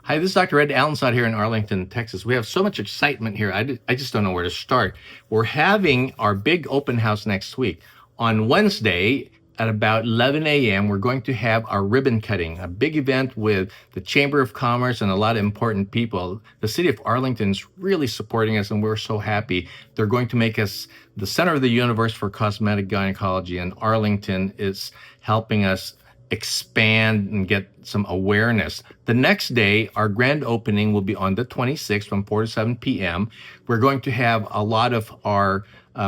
Hi, this is Dr. Ed Alinsod here in Arlington, Texas. We have so much excitement here. I just don't know where to start. We're having our big open house next week. On Wednesday at about 11 a.m., we're going to have our ribbon cutting, a big event with the Chamber of Commerce and a lot of important people. The city of Arlington is really supporting us, and we're so happy. They're going to make us the center of the universe for cosmetic gynecology, and Arlington is helping us expand and get some awareness. The next day, our grand opening will be on the 26th from 4 to 7 p.m. We're going to have a lot of our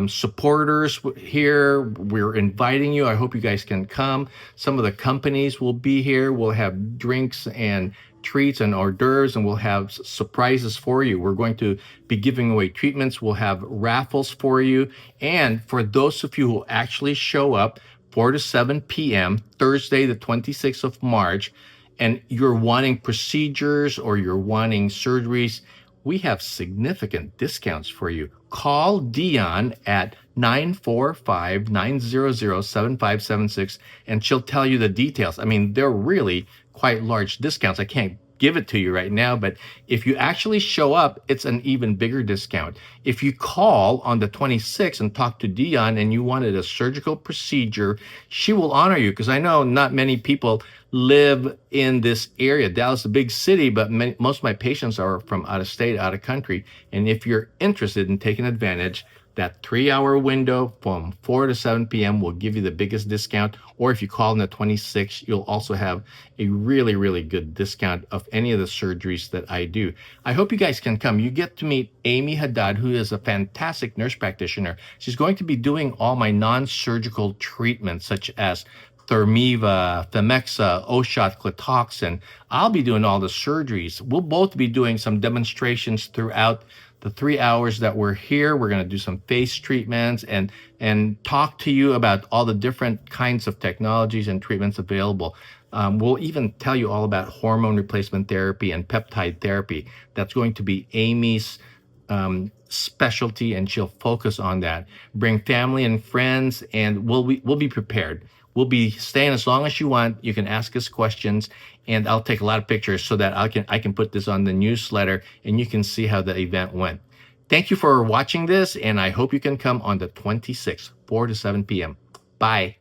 supporters here. We're inviting you. I hope you guys can come. Some of the companies will be here. We'll have drinks and treats and hors d'oeuvres, and we'll have surprises for you. We're going to be giving away treatments. We'll have raffles for you. And for those of you who actually show up, 4 to 7 p.m., Thursday, the 26th of March, and you're wanting procedures or you're wanting surgeries, we have significant discounts for you. Call Dion at 945-900-7576, and she'll tell you the details. I mean, they're really quite large discounts. I can't give it to you right now, but if you actually show up, it's an even bigger discount. If you call on the 26th and talk to Dion and you wanted a surgical procedure, she will honor you, because I know not many people live in this area. Dallas is a big city, but most of my patients are from out of state, out of country. And if you're interested in taking advantage, that 3-hour window from 4 to 7 p.m. will give you the biggest discount. Or if you call on the 26th, you'll also have a really, really good discount of any of the surgeries that I do. I hope you guys can come. You get to meet Amy Haddad, who is a fantastic nurse practitioner. She's going to be doing all my non-surgical treatments, such as Thermiva, Femexa, Oshot, Clitoxin. I'll be doing all the surgeries. We'll both be doing some demonstrations throughout the 3 hours that we're here. We're going to do some face treatments and talk to you about all the different kinds of technologies and treatments available. We'll even tell you all about hormone replacement therapy and peptide therapy. That's going to be Amy's specialty, and she'll focus on that. Bring family and friends, and we'll be prepared. We'll be staying as long as you want. You can ask us questions, and I'll take a lot of pictures so that I can put this on the newsletter, and you can see how the event went. Thank you for watching this, and I hope you can come on the 26th, 4 to 7 p.m. Bye.